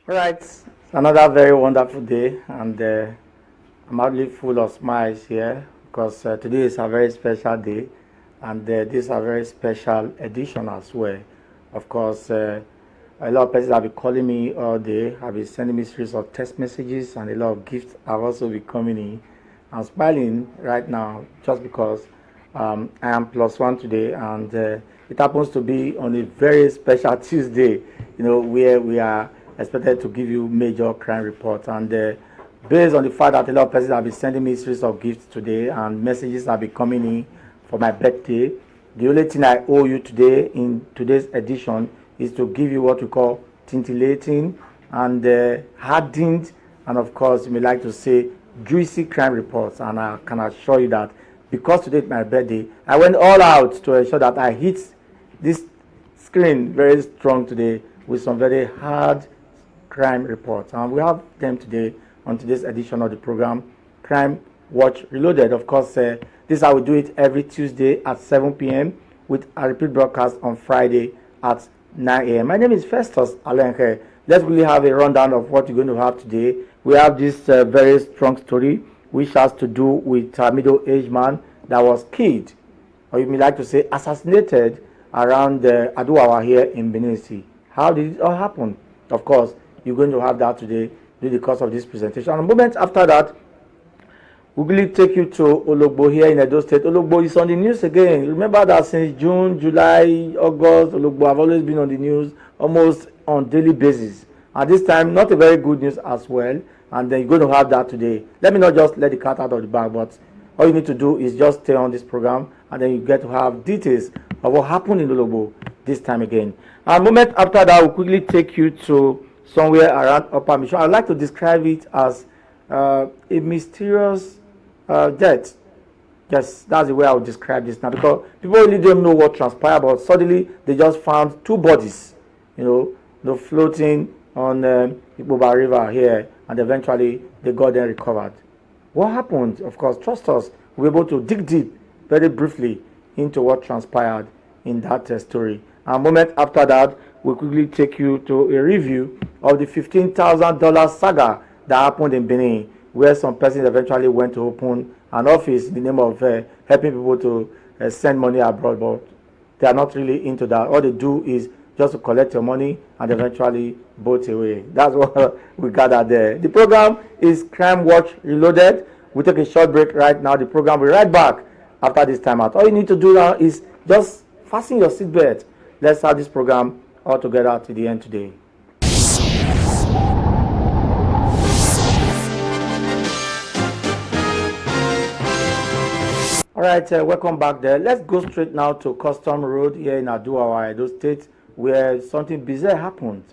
All right, it's another very wonderful day, and I'm actually full of smiles here because today is a very special day, and this is a very special edition as well. Of course, a lot of persons have been calling me all day, have been sending me series of text messages, and a lot of gifts have also been coming in. I'm smiling right now just because I am plus one today, and it happens to be on a very special Tuesday, where we are expected to give you major crime reports. And based on the fact that a lot of persons have been sending me series of gifts today and messages have been coming in for my birthday, the only thing I owe you today in today's edition is to give you what we call scintillating and hardened, and of course, you may like to say juicy crime reports. And I can assure you that because today is my birthday, I went all out to ensure that I hit this screen very strong today with some very hard crime reports. And we have them today on today's edition of the program, Crime Watch Reloaded. Of course, this is how we do it every Tuesday at 7 p.m. with a repeat broadcast on Friday at 9 a.m. My name is Festus Alenkhe. Let's really have a rundown of what you're going to have today. We have this very strong story which has to do with a middle-aged man that was killed, or you may like to say assassinated, around Aduawa here in Benin City. How did it all happen? Of course, you're going to have that today during the course of this presentation. And a moment after that, we will take you to Ologbo here in Edo State. Ologbo is on the news again. Remember that since June, July, August, Ologbo have always been on the news almost on daily basis. And this time, not a very good news as well. And then you're going to have that today. Let me not just let the cat out of the bag, but all you need to do is just stay on this program, and then you get to have details of what happened in Ologbo this time again. And a moment after that, we'll quickly take you to somewhere around Upper Mission. I'd like to describe it as a mysterious death. Yes, that's the way I would describe this now, because people really don't know what transpired, but suddenly they just found two bodies, floating on Ipoba River here, and eventually they got them recovered. What happened? Of course, trust us, we're able to dig deep, very briefly, into what transpired in that story. And a moment after that, we'll quickly take you to a review of the $15,000 saga that happened in Benin, where some persons eventually went to open an office in the name of helping people to send money abroad, but they are not really into that. All they do is just to collect your money and eventually bolt away. That's what we gathered there. The program is Crime Watch Reloaded. We'll take a short break right now. The program will be right back after this time out. All you need to do now is just fasten your seatbelt. Let's have this program all together to the end today. All right, welcome back there. Let's go straight now to Custom Road here in Aduawa, Edo State, where something bizarre happened.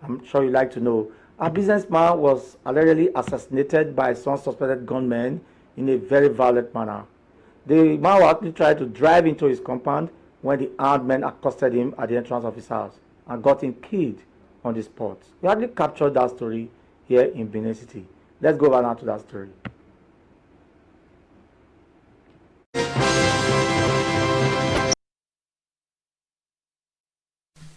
I'm sure you'd like to know. A businessman was allegedly assassinated by some suspected gunmen in a very violent manner. The man actually tried to drive into his compound when the armed men accosted him at the entrance of his house and got him killed on the spot. We actually captured that story here in Benin City. Let's go over now to that story.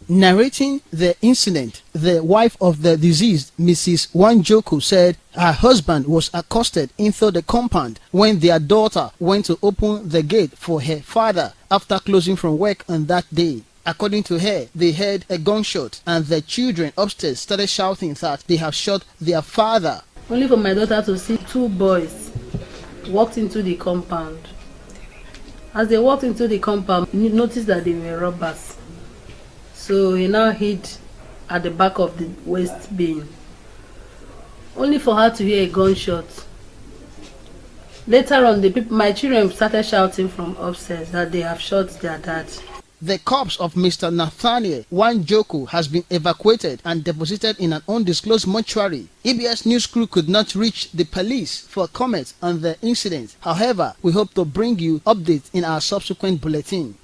Narrating the incident, the wife of the deceased, Mrs. Wanjoku, said her husband was accosted into the compound when their daughter went to open the gate for her father after closing from work on that day. According to her, they heard a gunshot and the children upstairs started shouting that they have shot their father. Only for my daughter to see two boys walked into the compound. As they walked into the compound, noticed that they were robbers. So he now hid at the back of the waste bin. Only for her to hear a gunshot. Later on, my children started shouting from upstairs that they have shot their dad. The corpse of Mr. Nathaniel Wanjoku has been evacuated and deposited in an undisclosed mortuary. EBS News crew could not reach the police for comment on the incident. However, we hope to bring you updates in our subsequent bulletin.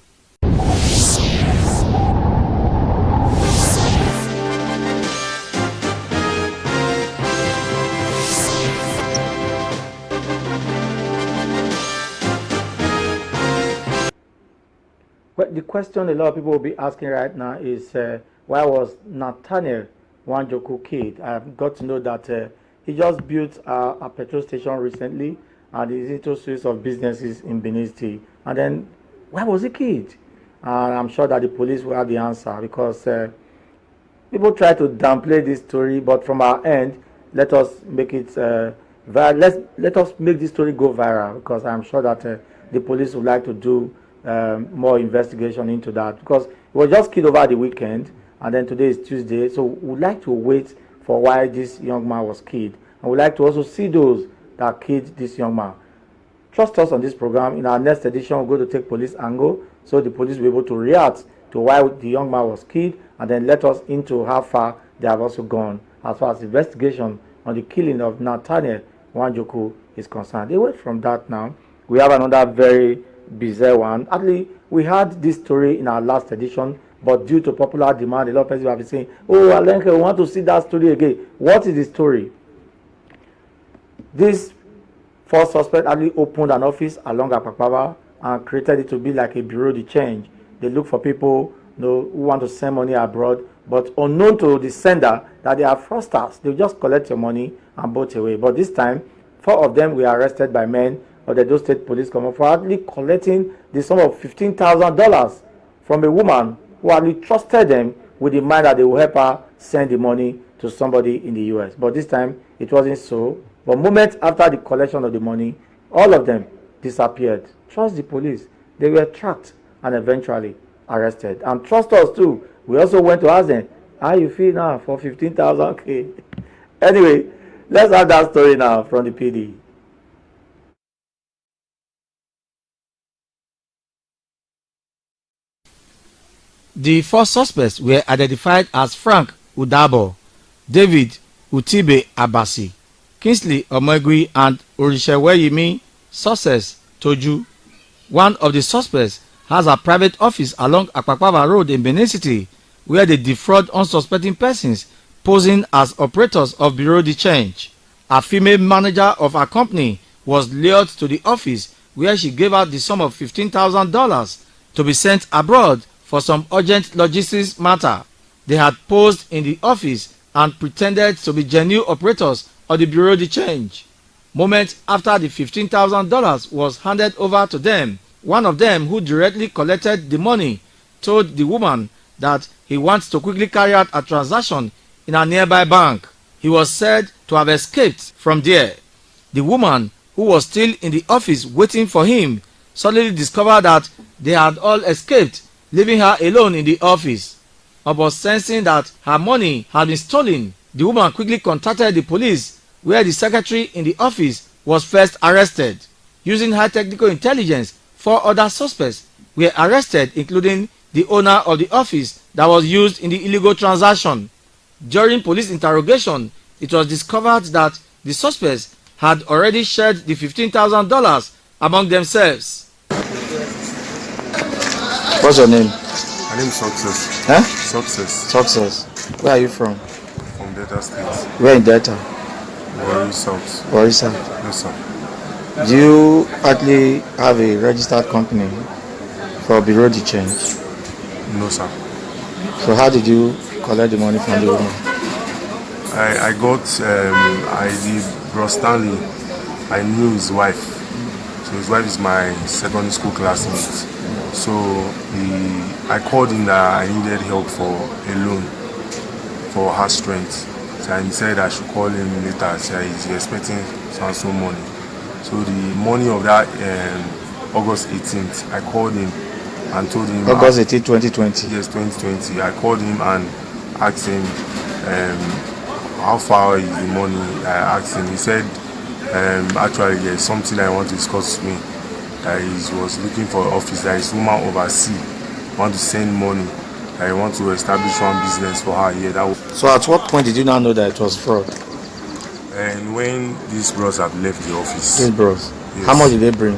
But the question a lot of people will be asking right now is why was Nathaniel Wanjoku kid. I got to know that he just built a petrol station recently and is into a series of businesses in Benin City. And then, where was the kid? And I'm sure that the police will have the answer because people try to downplay this story, but from our end, let us make it let us make this story go viral because I'm sure that the police would like to do more investigation into that because it was just killed over the weekend and then today is Tuesday, so we'd like to wait for why this young man was killed and we'd like to also see those that killed this young man. Trust us on this program. In our next edition, we're going to take police angle so the police will be able to react to why the young man was killed and then let us into how far they have also gone as far as investigation on the killing of Nathaniel Wanjoku is concerned. Away from that now, we have another very bizarre one. Actually, we had this story in our last edition, but due to popular demand, a lot of people have been saying, oh, Alenkhe, we want to see that story again. What is the story? This first suspect actually opened an office along Apakpava and created it to be like a bureau de change. They look for people who want to send money abroad, but unknown to the sender that they are fraudsters. They just collect your money and bolt away. But this time, 4 of them were arrested by men of the Edo State Police Command for actually collecting the sum of $15,000 from a woman who actually trusted them with the mind that they will help her send the money to somebody in the US. But this time, it wasn't so. But moments after the collection of the money, all of them disappeared. Trust the police. They were tracked and eventually arrested. And trust us too. We also went to ask them, how you feel now for 15,000? Okay. Anyway, let's have that story now from the PD. The 4 suspects were identified as Frank Udabo, David Utibe Abasi, Kingsley Omegui, and Orisheweyimi Success Toju. One of the suspects has a private office along Akpakpava Road in Benin City where they defraud unsuspecting persons posing as operators of Bureau de Change. A female manager of a company was lured to the office where she gave out the sum of $15,000 to be sent abroad for some urgent logistics matter. They had posed in the office and pretended to be genuine operators of the Bureau de Change. Moments after the $15,000 was handed over to them, one of them who directly collected the money told the woman that he wants to quickly carry out a transaction in a nearby bank. He was said to have escaped from there. The woman, who was still in the office waiting for him, suddenly discovered that they had all escaped, leaving her alone in the office. Upon sensing that her money had been stolen, the woman quickly contacted the police, where the secretary in the office was first arrested. Using high technical intelligence, 4 other suspects were arrested, including the owner of the office that was used in the illegal transaction. During police interrogation, it was discovered that the suspects had already shared the $15,000 among themselves. What's your name? My name is Success. Huh? Success. Success. Where are you from? From Delta State. Where in Delta? Warri South. Warri South. Yes, sir. Do you actually have a registered company for Bureau de Change? No, sir. So how did you collect the money from the woman? I did Bro Stanley. I knew his wife. So his wife is my secondary school classmate. So I called him that I needed help for a loan for her strength. So he said I should call him later. So he's expecting some money. So the morning of that August 18th, I called him and told him. August 18th, 2020? Yes, 2020. I called him and asked him how far is the money. I asked him. He said actually there's something I want to discuss with me. That he was looking for an office that his woman overseas want to send money. That he want to establish one business for her here. So at what point did you now know that it was fraud? And when these bros have left the office. These bros? Yes. How much did they bring?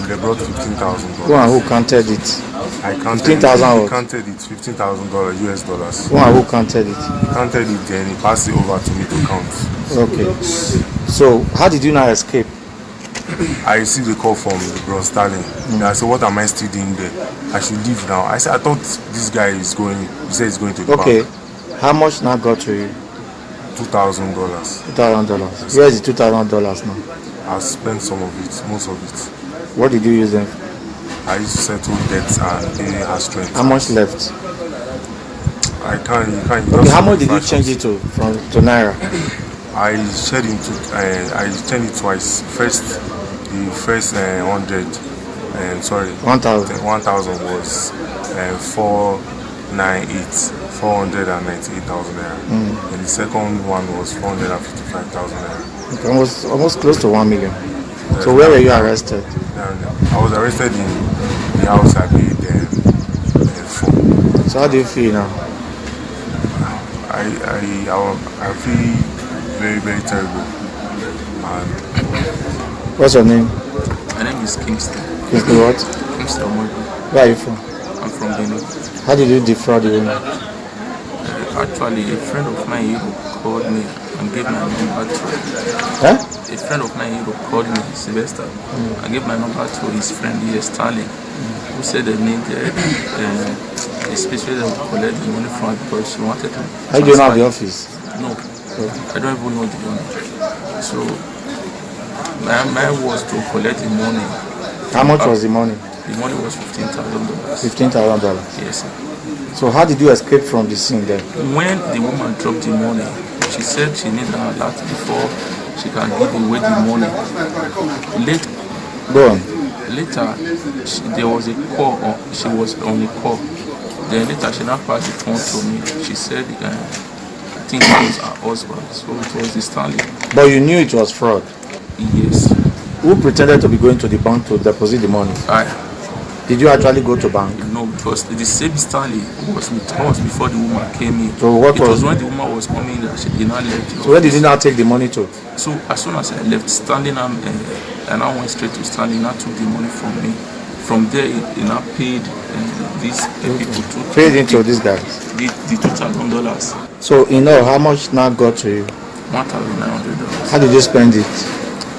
They brought $15,000. Who counted it? I counted 15,000. He counted it, $15,000 US dollars. Who counted it? He counted it, then he passed it over to me to count. Okay. So how did you now escape? I received a call from the bro Sterling. I said, what am I still doing there? I should leave now. I said, I thought this guy is going. He said he's going to the bank. How much now got to you? $2,000. $2,000. Where is the $2,000 now? I spent some of it, most of it. What did you use them for? I used to settle debts and pay her strength. How much left? I can't. You can't. Okay, how much did you change it to naira? I changed it twice. The first 100. 1,000. 1,000 was 498,000 naira. And the second one was 455,000 naira. Okay, almost close to 1 million. So where were you arrested? I was arrested in the house I paid for. So how do you feel now? I feel very, very terrible. And what's your name? My name is Kingston. Kingston what? Kingston Omoibu. Where are you from? I'm from Benin. How did you defraud the woman? Actually, a friend of mine called me and gave my number to Huh? a friend of mine called me, Sylvester, and gave my number to his friend here, Stanley, who said they needed a space where they would collect the money from because she wanted to. How do you know the office? No, I don't even know the owner. So my was to collect the money. How much was the money? The money was $15,000. $15,000. Yes, sir. So how did you escape from the scene then? When the woman dropped the money, she said she needed an alert before she can give away the money. Go on. Later, there was a call, she was on a call. Then later she now passed the phone to me. She said, I think it was her husband, so it was the Stanley. But you knew it was fraud? Yes. Who pretended to be going to the bank to deposit the money? Did you actually go to bank? No, because the same Stanley was with us before the woman came in. So what it was when the woman was coming that she did not left. So where did you now take the money to? So as soon as I left, Stanley and I went straight to Stanley and I took the money from me. From there, he now paid these people to paid into these guys? The $2,000. So in all, how much now got to you? $1,900. How did you spend it?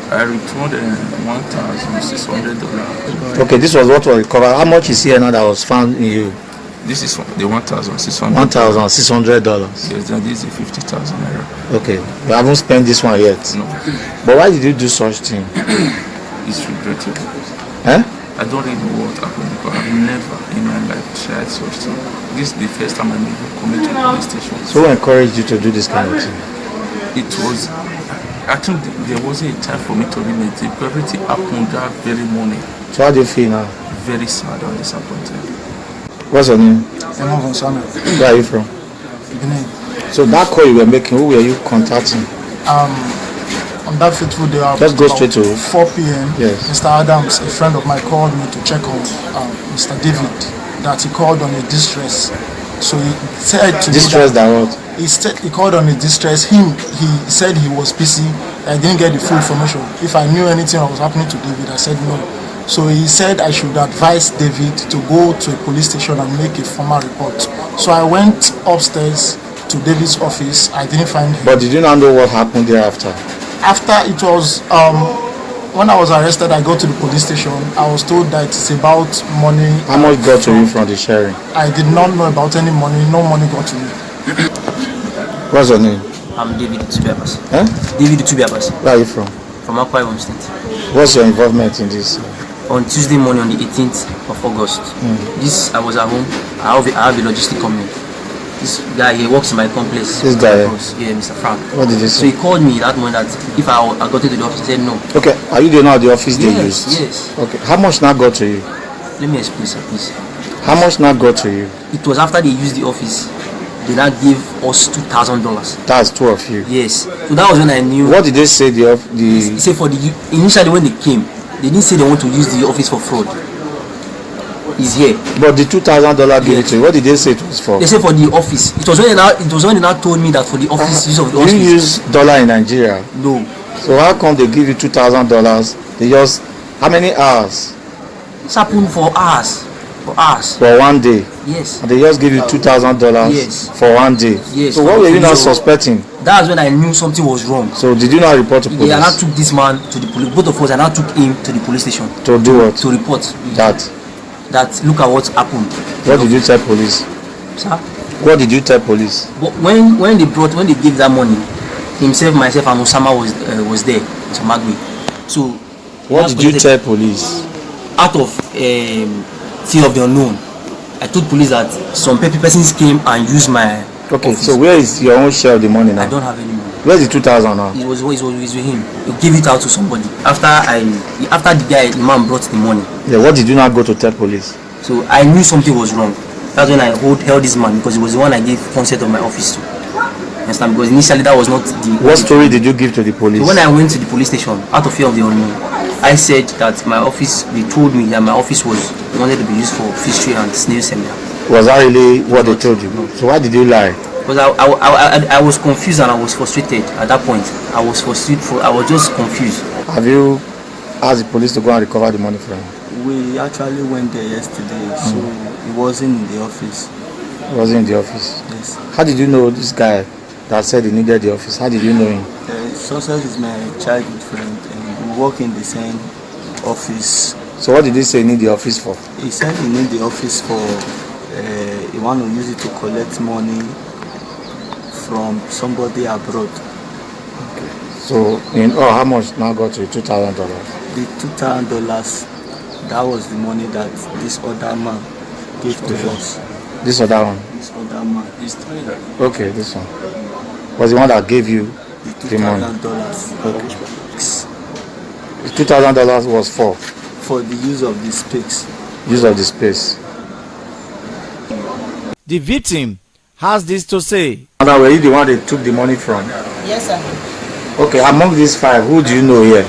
I returned $1,600. Okay, this was what was recovered. How much is here now that was found in you? This is the $1,600. $1,600. Yes, then this is 50,000 naira. Okay, you haven't spent this one yet. No. But why did you do such thing? It's regrettable. Eh? I don't really know what happened because I've never in my life tried such thing. This is the first time I'm even coming to the police station. So who encouraged you to do this kind of thing? It was, I think there wasn't a time for me to remediate. Everything happened that very morning. So how do you feel now? Very sad and disappointed. What's your name? I'm from Sana. Where are you from? Benin. So that call you were making, who were you contacting? On that fateful day, let's go straight to 4 p.m. Yes. Mr. Adams, a friend of mine, called me to check on Mr. David, that he called on a distress. So he said to distress that what? He called on a distress. He said he was busy. I didn't get the full information. If I knew anything that was happening to David, I said no. So he said I should advise David to go to a police station and make a formal report. So I went upstairs to David's office. I didn't find him. But did you not know what happened thereafter? After it was, when I was arrested, I got to the police station. I was told that it's about money. How much got to you from the sharing? I did not know about any money. No money got to me. What's your name? I'm David Tubiabas. Huh? David Tubiabas. Where are you from? From Akwa Ibom State. What's your involvement in this? On Tuesday morning, on the 18th of August, I was at home. I have a logistic company. This guy, he works in my complex. This guy? Yeah, Mr. Frank. What did he say? So he called me that morning that if I got into the office, he said no. Okay, are you the owner of the office they used? Yes. Okay, how much now got to you? Let me explain, sir, please. How much now got to you? It was after they used the office, they now gave us $2,000. That's two of you? Yes. So that was when I knew. What did they say He said initially when they came, they didn't say they want to use the office for fraud. Is here. But the $2,000 given to you, what did they say it was for? They said for the office. It was when they now told me that for the office use of the office. You use dollar in Nigeria? No. So how come they give you $2,000? They just how many hours? It's happened for hours. For 1 day. Yes. And they just give you $2,000 yes. for 1 day. Yes. So what were you not suspecting? That's when I knew something was wrong. So did you not report to police? Yeah, and I took this man to the police. Both of us, and I took him to the police station. To do what? To report that look at what happened. What did you tell police? Sir? What did you tell police? But when they gave that money, himself, myself, and Osama was there, Magui. So what did you tell police? Out of fear of the unknown, I told police that some persons came and used my Okay, office. so where is your own share of the money now? I don't have any money. Where's the 2,000 now? It was with him. He gave it out to somebody. After the man brought the money. Yeah, what did you not go to tell police? So I knew something was wrong. That's when I held this man, because he was the one I gave consent of my office to. Understand? Because initially that was not the. What story did you give to the police? So when I went to the police station, out of fear of the unknown, I said that my office. They told me that my office wanted to be used for fishery and snail seminar. Was that really what they told you? So why did you lie? Because I was confused and I was frustrated at that point. I was frustrated. I was just confused. Have you asked the police to go and recover the money from him? We actually went there yesterday, so he wasn't in the office. He wasn't in the office? Yes. How did you know this guy that said he needed the office? How did you know him? Success is my childhood friend, and we work in the same office. So what did he say he need the office for? He said he need the office for, he want to use it to collect money from somebody abroad. Okay. So in all, how much now got to $2,000? The $2,000, that was the money that this other man gave to us. This other one? This other man. Okay, this one. Was the one that gave you the money? $2,000. The $2,000 was for? For the use of the space. Use of the space. The victim has this to say. Now, were you the one they took the money from? Yes, sir. Okay, among these 5, who do you know here?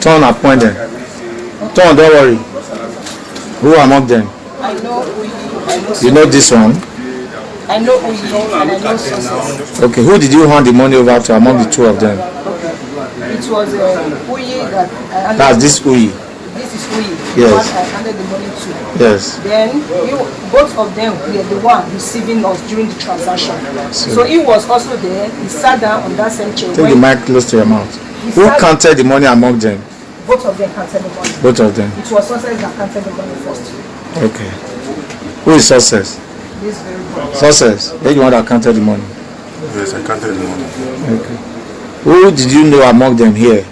Turn and point them. Turn, don't worry. Who among them? I know Uyi. I know You know this one? I know Uyi and I know Success. Okay, who did you hand the money over to among the 2 of them? It was Uyi that I handed. That's this Uyi. This is Uyi. Yes. The one I handed the money to. Yes. Then both of them were the one receiving us during the transaction. So he was also there. He sat down on that same chair. Take the mic close to your mouth. Who counted the money among them? Both of them counted the money. Both of them. It was Success that counted the money first. Okay. Who is Success? This very good. Success. You're the one that counted the money. Yes, I counted the money. Okay. Who did you know among them here?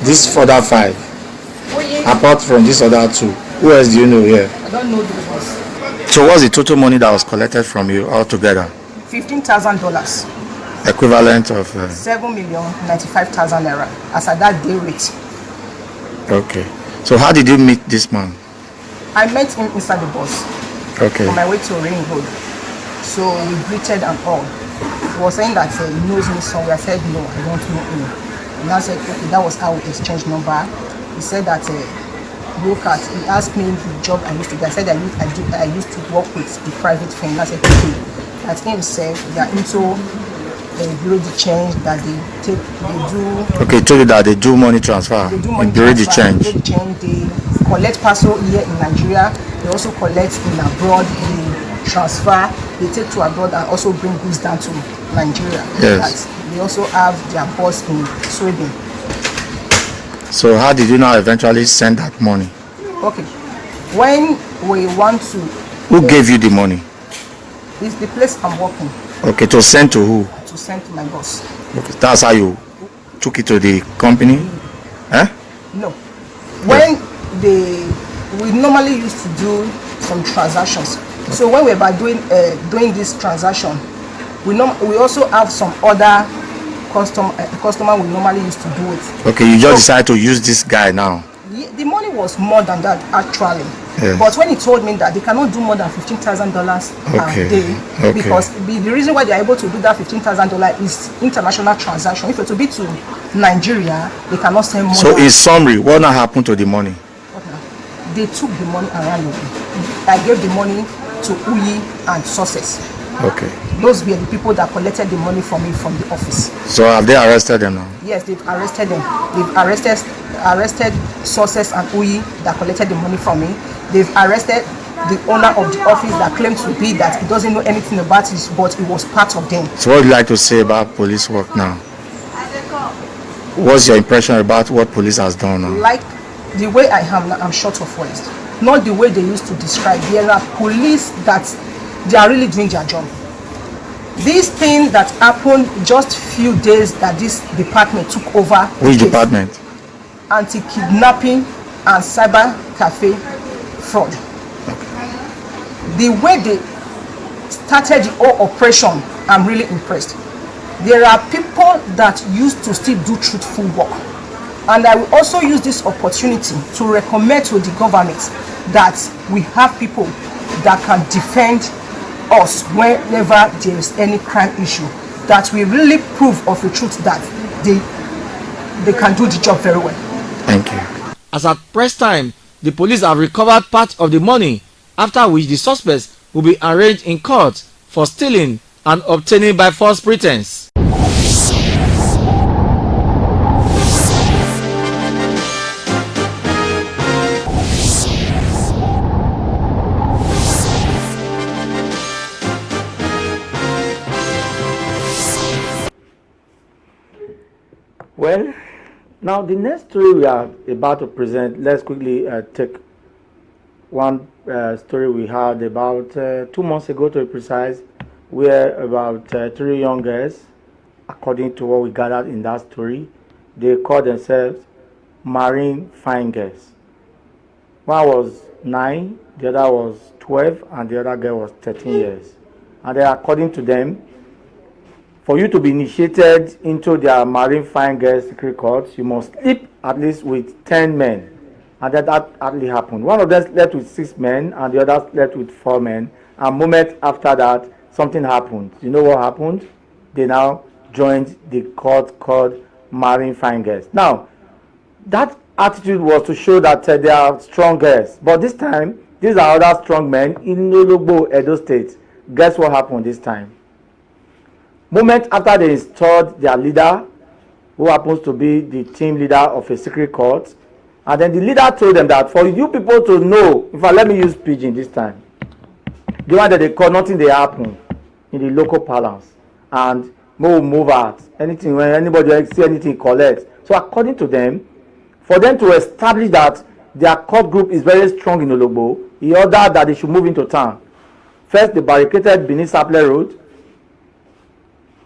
This further 5. Apart from this other 2. Who else do you know here? I don't know the ones. So what's the total money that was collected from you altogether? $15,000. Equivalent of 7,095,000 naira as at that day rate. Okay. So how did you meet this man? I met him inside the bus Okay. on my way to Ring Road. So we greeted and all. He was saying that he knows me somewhere. I said no, I don't know him. And I said okay, that was how we exchanged number. He said that he asked me the job I used to do. I said I used to work with the private firm. I said okay. That himself they are into bureau de change that they do. Okay, told you that they do money transfer. They do money bureau de transfer, change. bureau de change. They collect parcel here in Nigeria. They also collect in abroad. They transfer. They take to abroad and also bring goods down to Nigeria. Yes. They also have their boss in Sweden. So how did you now eventually send that money? Okay. When we want to. Who gave you the money? It's the place I'm working. Okay, to send to who? To send to my boss. Okay, that's how you took it to the company? Eh? No. When we normally used to do some transactions. So when we're about doing this transaction, we also have some other customer we normally used to do it. Okay, you just decided to use this guy now. The money was more than that actually. Yes. But when he told me that they cannot do more than $15,000 a day, because the reason why they are able to do that $15,000 is international transaction. If it to be to Nigeria, they cannot send money. So in summary, what now happened to the money? They took the money around me. I gave the money to Uyi and Success. Okay. Those were the people that collected the money from me from the office. So have they arrested them now? Yes, they've arrested them. They've arrested Success and Uyi that collected the money from me. They've arrested the owner of the office that claimed to be that he doesn't know anything about it, but it was part of them. So what would you like to say about police work now? What's your impression about what police has done now? Like the way I am now, I'm short of words. Not the way they used to describe. There are police that they are really doing their job. This thing that happened just few days that this department took over. Which department? Anti-kidnapping and cyber cafe fraud. The way they started the whole operation, I'm really impressed. There are people that used to still do truthful work, and I will also use this opportunity to recommend to the government that we have people that can defend us whenever there is any crime issue, that we really prove of the truth that they can do the job very well. Thank you. As at press time, the police have recovered part of the money, after which the suspects will be arraigned in court for stealing and obtaining by false pretense. Well, now the next story we are about to present, let's quickly take one story we had about 2 months ago, to be precise, where about 3 young girls, according to what we gathered in that story, they called themselves marine fine girls. One was 9, the other was 12, and the other girl was 13 years. And then, according to them, for you to be initiated into their marine fine girls secret courts, you must sleep at least with 10 men. And that actually happened. One of them slept with 6 men, and the other slept with 4 men. And a moment after that, something happened. You know what happened? They now joined the court called marine fine girls. Now, that attitude was to show that they are strong girls. But this time, these are other strong men in Nologbo, Edo State. Guess what happened this time? Moment after they installed their leader, who happens to be the team leader of a secret court, and then the leader told them that for you people to know, in fact, let me use pidgin this time, the one that they call nothing they happen in the local parlance, and move out, anything, when anybody see anything, collect. So according to them, for them to establish that their court group is very strong in Ologbo, he ordered that they should move into town. First, they barricaded Benin Saple Road,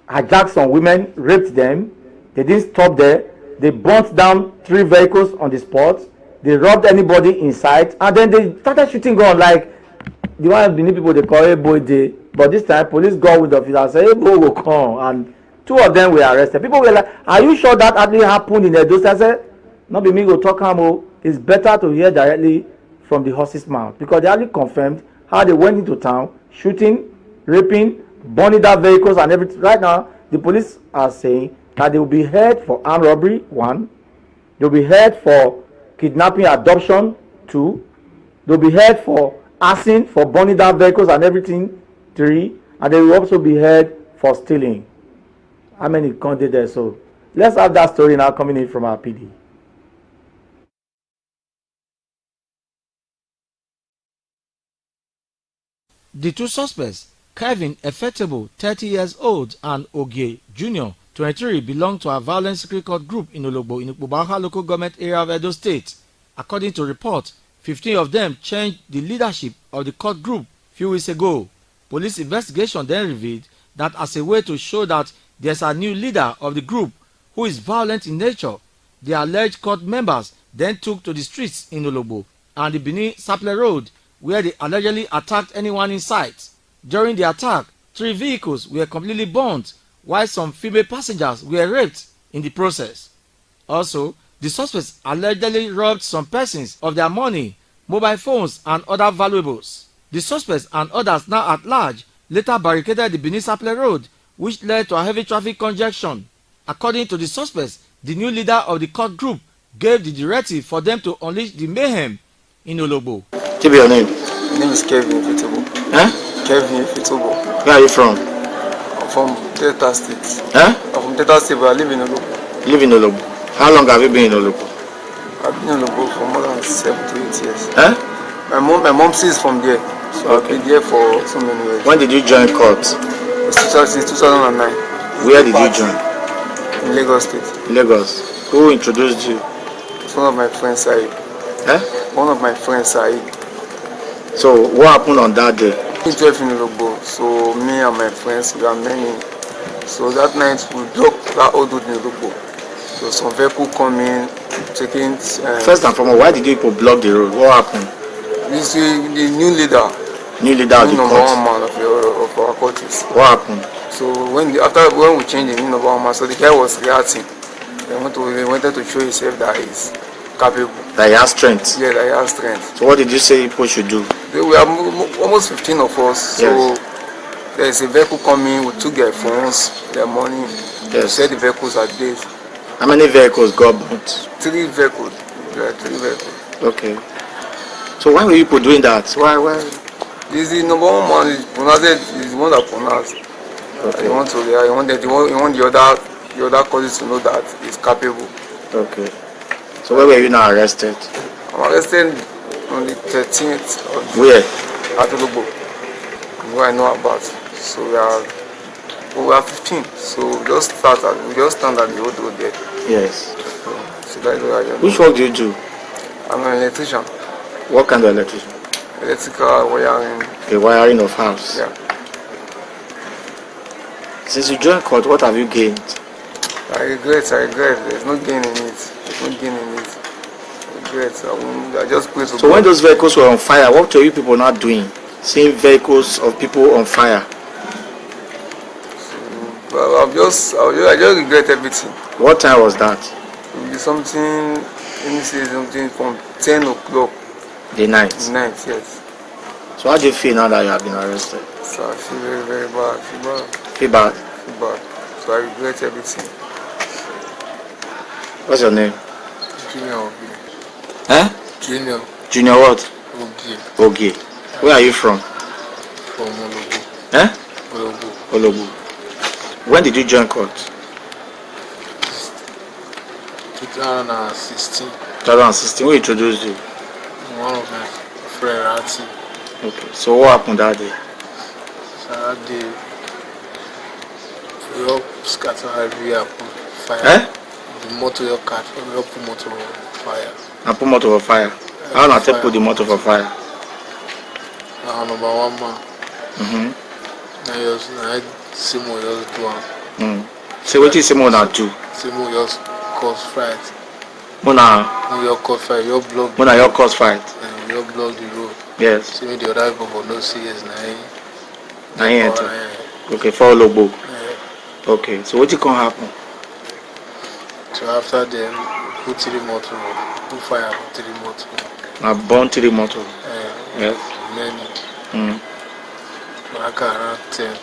hijacked some women, raped them. They didn't stop there. They burnt down 3 vehicles on the spot. They robbed anybody inside, and then they started shooting guns like the one Benin people they call a boy day. But this time, police got with the officer and said, "Hey, boy, will come." And 2 of them were arrested. People were like, "Are you sure that actually happened in Edo?" I said, "Not be me go talk am. It's better to hear directly from the horse's mouth," because they actually confirmed how they went into town, shooting, raping, burning down vehicles and everything. Right now, the police are saying that they will be held for armed robbery, 1. They will be held for kidnapping, adoption, 2. They will be held for arson, for burning down vehicles and everything, 3. And they will also be held for stealing. How many counted there? So let's have that story now coming in from our PD. The 2 suspects, Kevin Effectable, 30 years old, and Ogie Jr., 23, belong to a violent secret court group in Ologbo in Ukpobaha local government area of Edo State. According to reports, 15 of them changed the leadership of the court group few weeks ago. Police investigation then revealed that as a way to show that there's a new leader of the group who is violent in nature, the alleged court members then took to the streets in Ologbo and the Benin Saple Road, where they allegedly attacked anyone in sight. During the attack, 3 vehicles were completely burnt, while some female passengers were raped in the process. Also, the suspects allegedly robbed some persons of their money, mobile phones, and other valuables. The suspects and others now at large later barricaded the Benin Saple Road, which led to a heavy traffic congestion. According to the suspects, the new leader of the court group gave the directive for them to unleash the mayhem in Ologbo. Give me your name. My name is Kevin Effectable. Huh? Kevin Effectable. Where are you from? I'm from Delta State. Huh? I'm from Delta State, but I live in Ologbo. Live in Ologbo. How long have you been in Ologbo? I've been in Ologbo for more than 7 to 8 years. Huh? My mom is from there, so Okay. I've been there for so many years. When did you join court? Since 2009. Where did you join? In Lagos State. Lagos. Who introduced you? It's one of my friends, Said. Huh? One of my friends, Said. So what happened on that day? 12 in Ologbo. So me and my friends, we are many. So that night we blocked that old road in Ologbo. So some vehicle coming, taking. First and foremost, why did you people block the road? What happened? This is the new leader. New leader of the number court. one man of our courses. What happened? So when we changed the new number one man, so the guy was reacting. He wanted to show himself that he's capable. That he has strength. Yeah, that he has strength. So what did you say people should do? We are almost 15 of us. Yes. So there is a vehicle coming. We took their phones, their money. Yes. We said the vehicles are dead. How many vehicles got burnt? 3 vehicles. Yeah, 3 vehicles. Okay. So why were you people doing that? Why? This is number one man. Is the one that pronounced. Okay. He want the other cousins to know that he's capable. Okay. So where were you now arrested? I'm arrested on the 13th of Where? At Ologbo. Where I know about. So we are 15. So we just stand at the old road there. Yes. So that's what I am. Which work do you do? I'm an electrician. What kind of electrician? Electrical wiring. The wiring of house. Yeah. Since you joined court, what have you gained? I regret. There's no gain in it. I regret. I just pray to God. So when those vehicles were on fire, what were you people not doing? Seeing vehicles of people on fire? I just regret everything. What time was that? It will be something, let me say something from 10 o'clock. The night? The night, yes. So how do you feel now that you have been arrested? So I feel very, very bad. Feel bad? Feel bad. So I regret everything. What's your name? Junior. Eh? Junior. Junior what? Okay. Where are you from? From Ologbo. Eh? Ologbo. Ologbo. When did you join court? 2016. 2016. Who introduced you? One of my friends, Rati. Okay. So what happened that day? So that day, we all scattered everywhere, put fire. Eh? The motor your car, we all put motor on fire. I put motor for fire. How not take put the motor for fire? Now number one man. Mm-hmm. Now Simo just do am. So what is Simo now do? Simo just cause fight. Mona your cause fight, your block. Mona your cause fight. Your block the road. Yes. See me the other people no serious na him enter. Okay, for Ologbo. Okay, so what can happen? So after them, put 3 motor, put fire for 3 motor. I burn 3 motor. Yes. Many. Back around 10.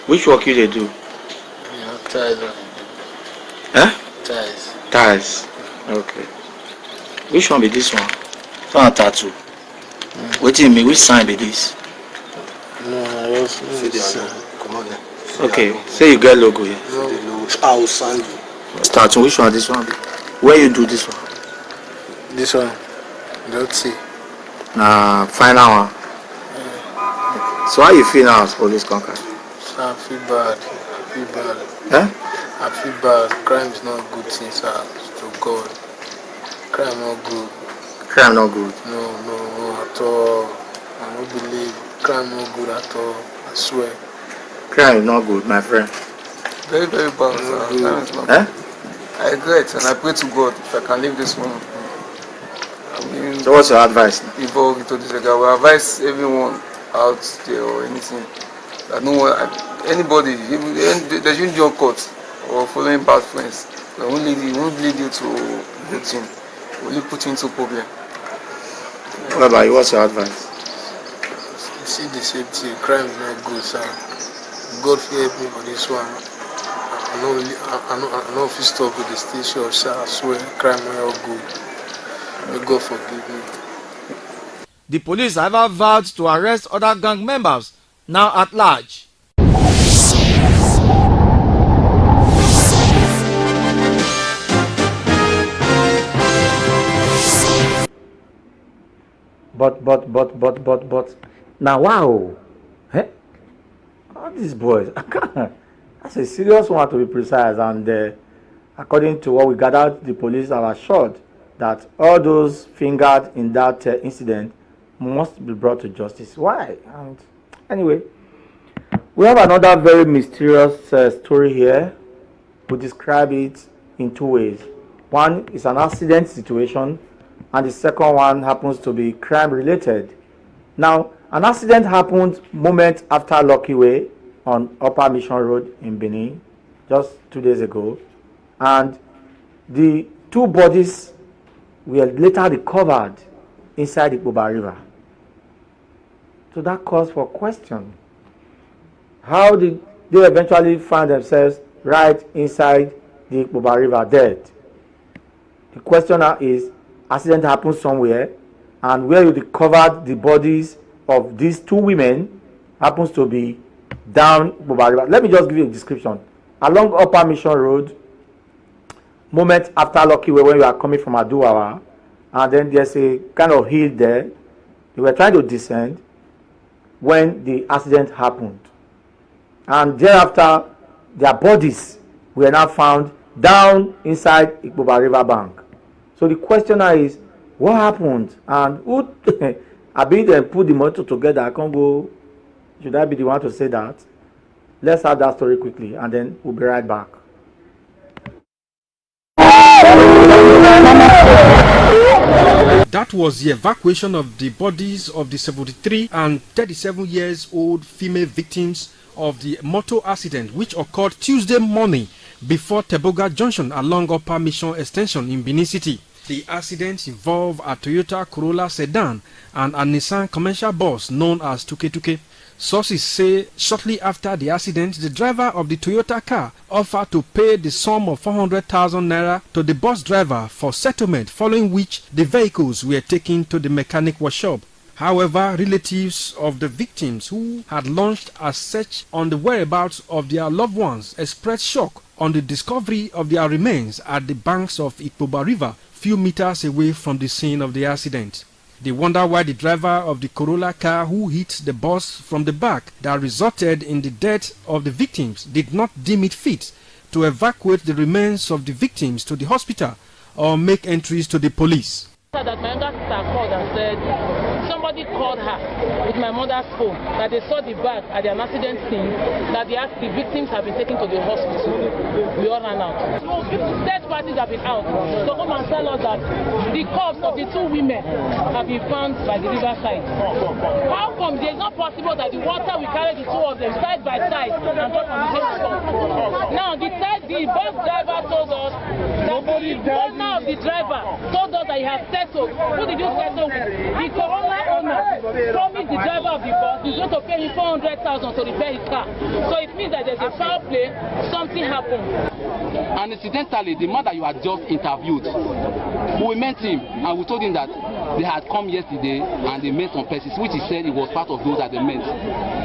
Which work you they do? Yeah, ties. Eh? Ties. Ties. Okay. Which one be this one? It's not a tattoo. What do you mean? Which sign be this? No, I just see the sign. Come on there. Okay, say you get logo here. I'll sign. Tattoo, which one this one be? Where you do this one? This one. Don't see. Nah, final one. So how you feel now as police conquer? So I feel bad. Eh? I feel bad. Crime is not a good thing, sir. To God. Crime not good. Crime not good. No, at all. I don't believe crime not good at all. I swear. Crime is not good, my friend. Very, very bad, sir. Crime is not good. I regret and I pray to God if I can leave this one. So what's your advice? Involved into this, I will advise everyone out there or anything that no one, anybody, they shouldn't join court or following bad friends. It won't lead you to good thing. It will put you into problem. What about you? What's your advice? You see the safety, crime is not good, sir. God help me for this one. I know if you stop with the station, sir, I swear, crime is not good. May God forgive me. The police have vowed to arrest other gang members now at large. But now wow, all these boys, that's a serious one to be precise. And according to what we gathered, the police have assured that all those fingered in that incident must be brought to justice. Why? And anyway, we have another very mysterious story here. We describe it in two ways. One is an accident situation, and the second one happens to be crime related. Now, an accident happened moments after Lucky Way on Upper Mission Road in Benin just 2 days ago, and the two bodies were later recovered inside the Ikpoba River. So that calls for question. How did they eventually find themselves right inside the Ikpoba River dead? The question is, accident happened somewhere, and where you recovered the bodies of these two women happens to be down Ikpoba River. Let me just give you a description. Along Upper Mission Road, moments after Lucky Way, when you are coming from Aduwawa, and then there's a kind of hill there. They were trying to descend when the accident happened. And thereafter, their bodies were now found down inside Ikpoba River bank. So the questioner is, what happened? And who I be them put the motor together? I can't go. Should I be the one to say that? Let's have that story quickly, and then we'll be right back. That was the evacuation of the bodies of the 73 and 37 years old female victims of the motor accident which occurred Tuesday morning before Teboga Junction along Upper Mission Extension in Benin City. The accident involved a Toyota Corolla sedan and a Nissan commercial bus known as Tuke. Sources say shortly after the accident, the driver of the Toyota car offered to pay the sum of 400,000 naira to the bus driver for settlement, following which the vehicles were taken to the mechanic workshop. However, relatives of the victims who had launched a search on the whereabouts of their loved ones expressed shock on the discovery of their remains at the banks of Ikpoba River, few meters away from the scene of the accident. They wonder why the driver of the Corolla car who hit the bus from the back that resulted in the death of the victims did not deem it fit to evacuate the remains of the victims to the hospital or make entries to the police. That my younger sister called and said somebody called her with my mother's phone that they saw the bag at an accident scene, that the victims have been taken to the hospital. We all ran out. Third parties have been out to come and tell us that the corpse of the two women have been found by the riverside. How come it is not possible that the water will carry the two of them side by side and drop on the same spot? Now the bus driver told us that the owner of the driver told us that he has settled. Who did you settle with? The Corolla owner promised the driver of the bus he's going to pay him 400,000 to repair his car. So it means that there's a foul play, something happened. And incidentally, the man that you had just interviewed, we met him and we told him that they had come yesterday and they met some persons, which he said he was part of those that they met.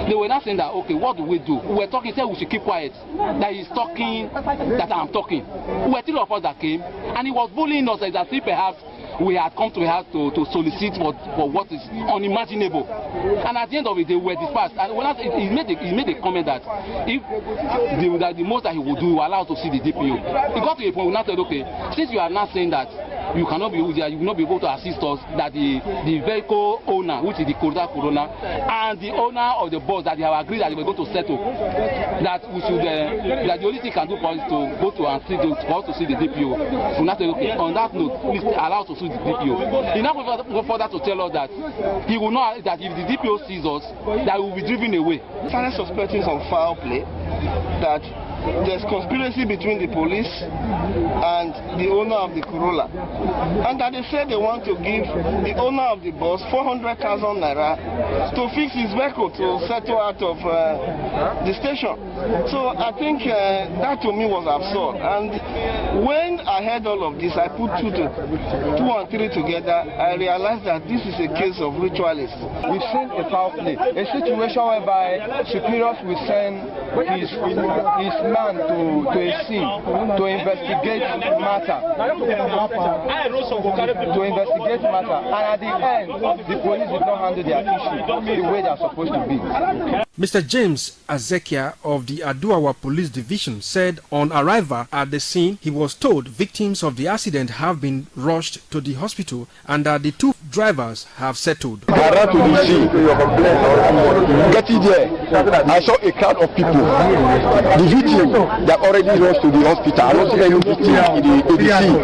They were not saying that, okay, what do? We were talking, he said we should keep quiet, that he's talking, that I'm talking. We were three of us that came, and he was bullying us as if perhaps we had come to a house to solicit for what is unimaginable. And at the end of it, they were dispersed. And when he made a comment that if the most that he would do, he will allow us to see the DPO. He got to a point where we now said, okay, since you are not saying that you cannot be there, you will not be able to assist us, that the vehicle owner, which is the Toyota Corolla, and the owner of the bus that they have agreed that they were going to settle, that we should that the only thing can do for us to go to and see for us to see the DPO. We now say, okay, on that note, please allow us to see the DPO. He now go further to tell us that he will not, that if the DPO sees us, that we will be driven away. Started suspecting some foul play, that there's conspiracy between the police and the owner of the Corolla, and that they said they want to give the owner of the bus 400,000 naira to fix his vehicle to settle out of the station. So I think that to me was absurd. And when I heard all of this, I put two and three together. I realized that this is a case of ritualists. We've seen a foul play, a situation whereby superiors will send his man to a scene to investigate matter. And at the end, the police did not handle their issue the way they are supposed to be. Mr. James Azekia of the Aduwawa Police Division said on arrival at the scene, he was told victims of the accident have been rushed to the hospital and that the two drivers have settled. I ran to the scene. Getting there, I saw a crowd of people. The victim that already rushed to the hospital. I don't see any victim in the scene.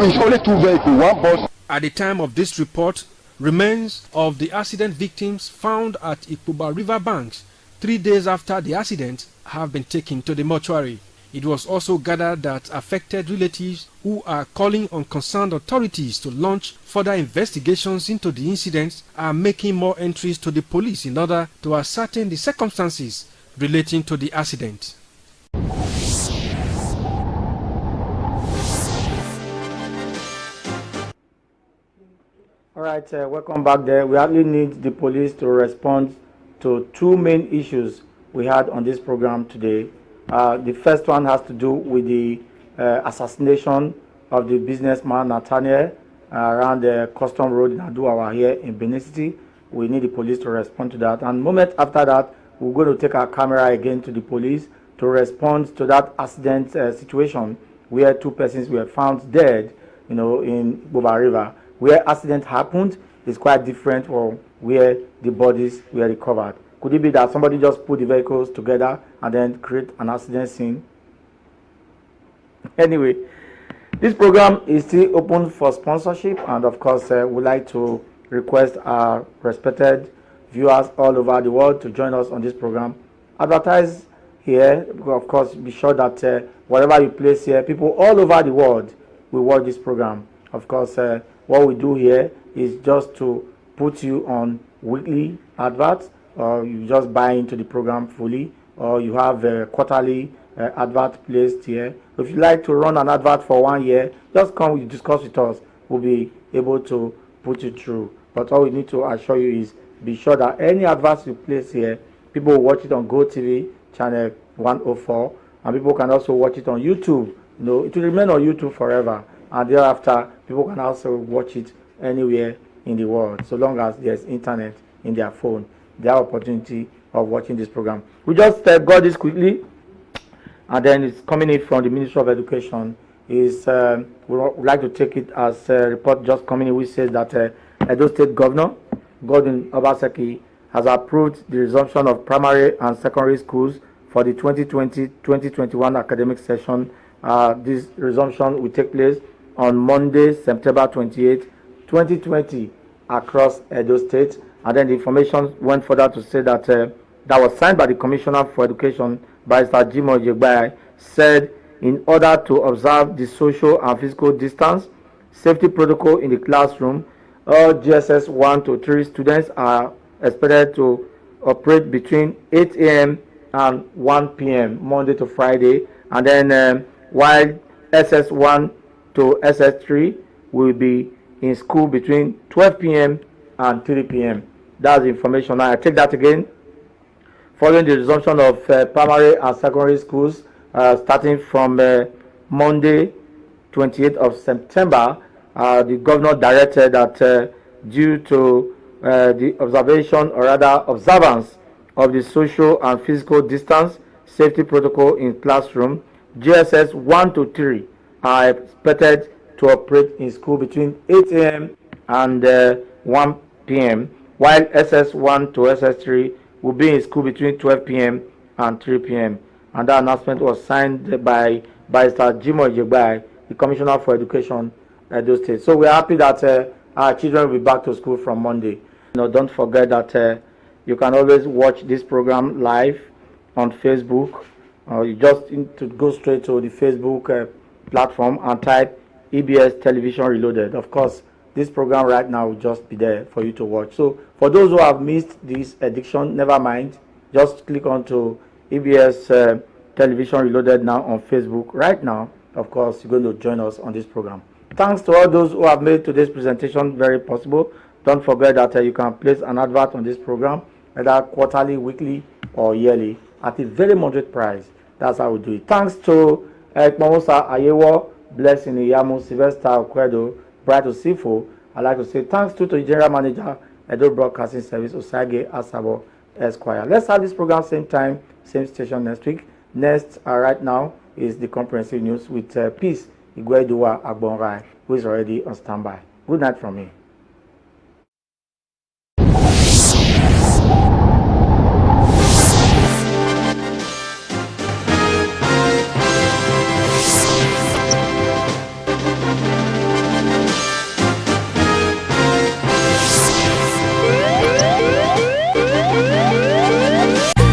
It's only two vehicles, one bus. At the time of this report, remains of the accident victims found at Ikuba River banks 3 days after the accident have been taken to the mortuary. It was also gathered that affected relatives who are calling on concerned authorities to launch further investigations into the incidents are making more entries to the police in order to ascertain the circumstances relating to the accident. All right, welcome back there. We actually need the police to respond to two main issues we had on this program today. The first one has to do with the assassination of the businessman Nathaniel around the Custom Road in Aduawa here in Benin City. We need the police to respond to that. And moment after that, we're going to take our camera again to the police to respond to that accident situation where two persons were found dead, in Boba River. Where accident happened is quite different from where the bodies were recovered. Could it be that somebody just put the vehicles together and then create an accident scene? Anyway, this program is still open for sponsorship, and of course, we'd like to request our respected viewers all over the world to join us on this program. Advertise here, of course, be sure that whatever you place here, people all over the world will watch this program. Of course, what we do here is just to put you on weekly adverts, or you just buy into the program fully, or you have a quarterly advert placed here. If you like to run an advert for 1 year, just come discuss with us. We'll be able to put you through. But all we need to assure you is be sure that any adverts you place here, people will watch it on GoTV channel 104, and people can also watch it on YouTube. It will remain on YouTube forever, and thereafter people can also watch it anywhere in the world, so long as there's internet in their phone. They have opportunity of watching this program. We just got this quickly, and then it's coming in from the Ministry of Education. We would like to take it as a report just coming in, which says that Edo State Governor Godwin Obaseki has approved the resumption of primary and secondary schools for the 2020-2021 academic session. This resumption will take place on Monday, September 28, 2020, across Edo State. And then the information went further to say that that was signed by the Commissioner for Education, Barrister Jimo Jegbai, said in order to observe the social and physical distance, safety protocol in the classroom, all GSS 1 to 3 students are expected to operate between 8 a.m. and 1 p.m. Monday to Friday, and then while SS1 to SS3 will be in school between 12 p.m. and 3 p.m. That's the information. Now I take that again. Following the resumption of primary and secondary schools starting from Monday 28th of September, the governor directed that due to the observation, or rather observance, of the social and physical distance safety protocol in classroom, GSS 1 to 3 are expected to operate in school between 8 a.m. and 1 p.m., while SS1 to SS3 will be in school between 12 p.m. and 3 p.m. And that announcement was signed by Barrister Jimo Jegbai, the Commissioner for Education at Edo State. So we're happy that our children will be back to school from Monday. Don't forget that you can always watch this program live on Facebook. You just need to go straight to the Facebook platform and type EBS Television Reloaded. Of course, this program right now will just be there for you to watch. So for those who have missed this edition, never mind. Just click on to EBS Television Reloaded now on Facebook. Right now, of course, you're going to join us on this program. Thanks to all those who have made today's presentation very possible. Don't forget that you can place an advert on this program, either quarterly, weekly, or yearly, at a very moderate price. That's how we do it. Thanks to Ekmamosa Ayewo, Blessing Iyamu, Sylvester Okwedo, Bright Osifo. I'd like to say thanks to the General Manager, Edo Broadcasting Service, Osage Asabo Esquire. Let's have this program same time, same station next week. Next, right now, is the comprehensive news with Peace Igweduwa Agbonrai, who is already on standby. Good night from me.